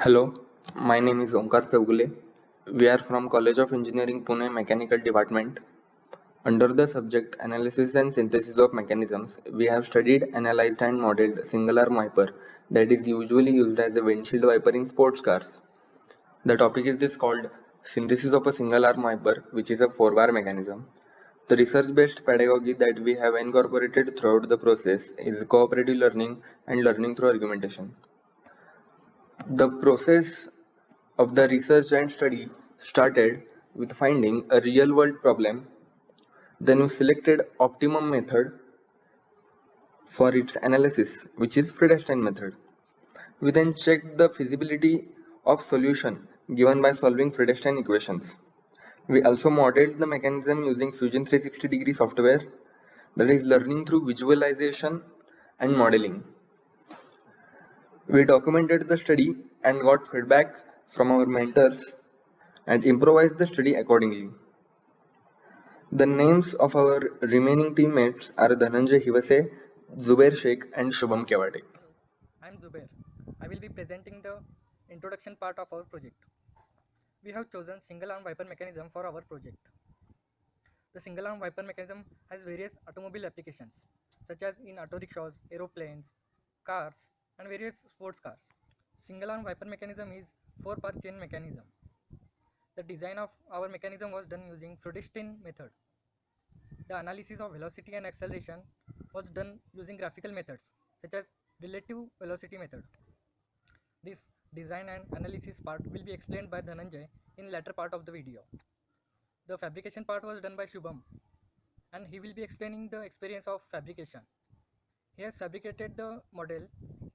Hello, my name is Omkar Chowgule. We are from College of Engineering Pune Mechanical Department. Under the subject Analysis and Synthesis of Mechanisms, we have studied, analyzed and modeled single arm wiper that is usually used as a windshield wiper in sports cars. The topic is called Synthesis of a Single Arm Wiper, which is a 4-bar mechanism. The research-based pedagogy that we have incorporated throughout the process is cooperative learning and learning through argumentation. The process of the research and study started with finding a real world problem. Then we selected optimum method for its analysis, which is Friedstein method. We then checked the feasibility of solution given by solving Friedstein equations. We also modeled the mechanism using Fusion 360 degree software, that is learning through visualization and modeling. We documented the study and got feedback from our mentors and improvised the study accordingly. The names of our remaining teammates are Dhananjay Hivase, Zubair Sheikh and Shubham Kewate. I'm Zubair. I will be presenting the introduction part of our project. We have chosen single arm wiper mechanism for our project. The single arm wiper mechanism has various automobile applications such as in auto rickshaws, aeroplanes, cars and various sports cars. Single arm wiper mechanism is 4-part chain mechanism. The design of our mechanism was done using Friedstein method. The analysis of velocity and acceleration was done using graphical methods such as relative velocity method. This design and analysis part will be explained by Dhananjay in latter part of the video. The fabrication part was done by Shubham and he will be explaining the experience of fabrication. He has fabricated the model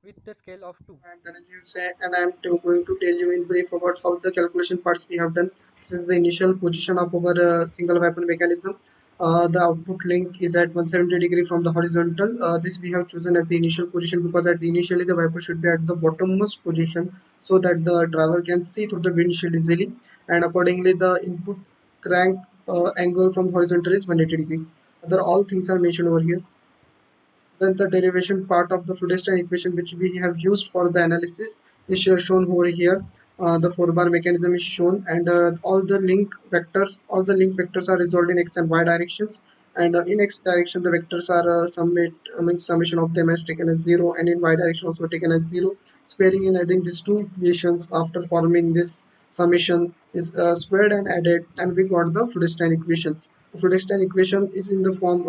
with the scale of 2. I'm Dhananjay Hussain and I'm going to tell you in brief about how the calculation parts we have done. This is the initial position of our single weapon mechanism. The output link is at 170 degree from the horizontal. This we have chosen at the initial position because initially the wiper should be at the bottommost position so that the driver can see through the windshield easily, and accordingly the input crank angle from horizontal is 180 degree. Other all things are mentioned over here. Then the derivation part of the Friedstein equation which we have used for the analysis is shown over here. The 4-bar mechanism is shown, and all the link vectors are resolved in x and y directions, and in x direction the vectors are summation of them as taken as 0, and in y direction also taken as 0. Squaring and adding these two equations after forming this summation is squared and added, and we got the Friedstein equations. The Friedstein equation is in the form,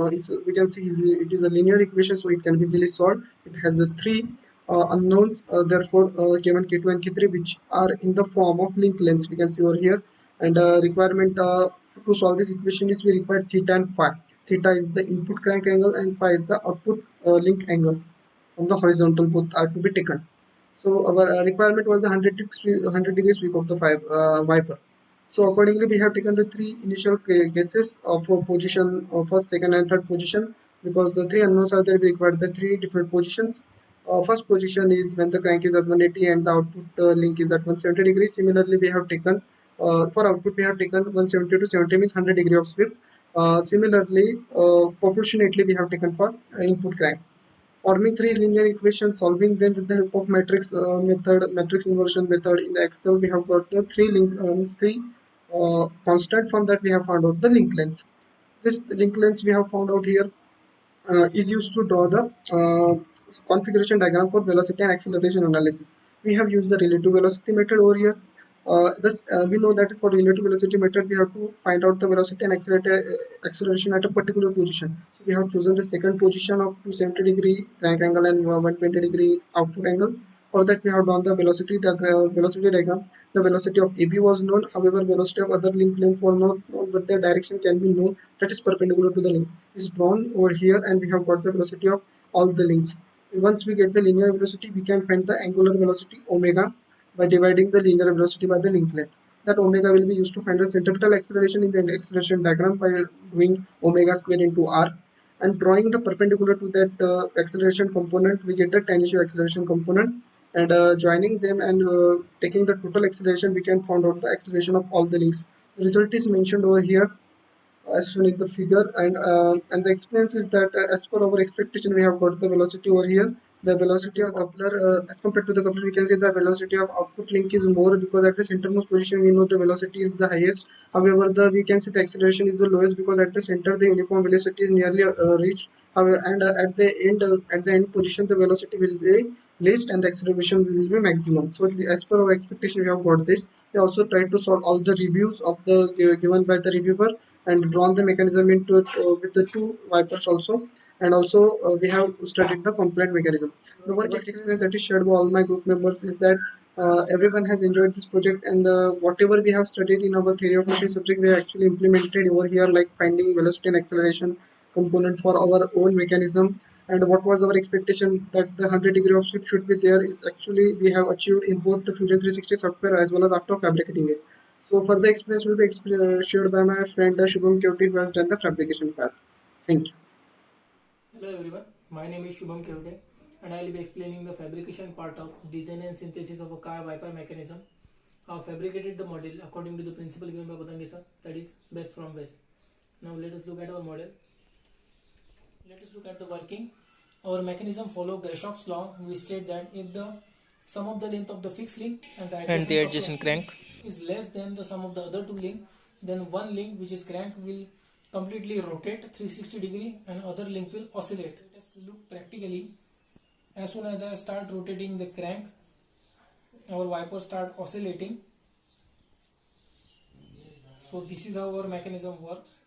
we can see it is a linear equation, so it can be easily solved. It has three unknowns, therefore k1, k2 and k3, which are in the form of link lengths, we can see over here. And requirement to solve this equation is we require theta and phi. Theta is the input crank angle and phi is the output link angle from the horizontal. Both are to be taken. So our requirement was the 100 degree sweep of the wiper. So accordingly, we have taken the three initial guesses of position, first, second, and third position, because the three unknowns are there. We require the three different positions. First position is when the crank is at 180 and the output link is at 170 degrees. Similarly, we have taken for output we have taken 170 to 70 means 100 degree of sweep. Similarly, proportionately we have taken for input crank. Forming three linear equations, solving them with the help of matrix inversion method in the Excel, we have got the three constant. From that we have found out the link lengths. This link lengths we have found out here is used to draw the configuration diagram for velocity and acceleration analysis. We have used the relative velocity method over here. We know that for relative velocity method we have to find out the velocity and acceleration at a particular position. So we have chosen the second position of 270 degree crank angle and 120 degree output angle. For that we have drawn the velocity diagram. The velocity of AB was known, however velocity of other link length were not known, but their direction can be known, that is perpendicular to the link. Is drawn over here, and we have got the velocity of all the links. Once we get the linear velocity, we can find the angular velocity omega by dividing the linear velocity by the link length. That omega will be used to find the centripetal acceleration in the acceleration diagram by doing omega square into r, and drawing the perpendicular to that acceleration component, we get the tangential acceleration component, and joining them and taking the total acceleration, we can find out the acceleration of all the links. The result is mentioned over here as shown in the figure, and the experience is that as per our expectation we have got the velocity over here, The velocity of coupler, as compared to the coupler, we can say the velocity of output link is more, because at the centermost position we know the velocity is the highest. However, we can say the acceleration is the lowest, because at the center the uniform velocity is nearly reached. However, and at the end position the velocity will be least and the acceleration will be maximum. So as per our expectation, we have got this. We also try to solve all the reviews of the given by the reviewer, and drawn the mechanism into with the two wipers also. And also we have studied the compliant mechanism. The work experience that is shared by all my group members is that everyone has enjoyed this project, and whatever we have studied in our theory of machine subject, we have actually implemented over here, like finding velocity and acceleration component for our own mechanism. And what was our expectation that the 100 degree of sweep should be there is actually we have achieved in both the Fusion 360 software as well as after fabricating it. So further experience will be shared by my friend Shubham Kyoti, who has done the fabrication part. Thank you. Hello everyone, my name is Shubham Kevde and I will be explaining the fabrication part of design and synthesis of a car wiper mechanism. I have fabricated the model according to the principle given by Patangi sir, that is best from best. Now let us look at our model. Let us look at the working. Our mechanism follow Greshoff's law. We state that if the sum of the length of the fixed link and the adjacent crank is less than the sum of the other two link, then one link, which is crank, will completely rotate 360 degree and other link will oscillate. Let us look practically. As soon as I start rotating the crank, our wiper start oscillating. So this is how our mechanism works.